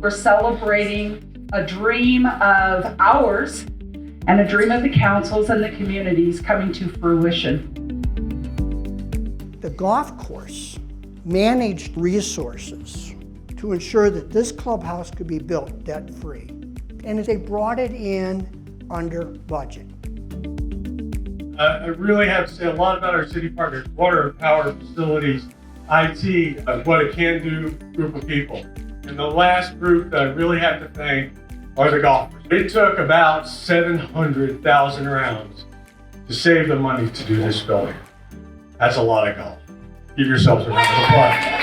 We're celebrating a dream of ours and a dream of the councils and the communities coming to fruition. The golf course managed resources to ensure that this clubhouse could be built debt-free. And they brought it in under budget. I really have to say a lot about our city partners, water, power, facilities, IT, what a can-do group of people. And the last group that I really have to thank are the golfers. It took about 700,000 rounds to save the money to do this building. That's a lot of golf. Give yourselves a round of applause.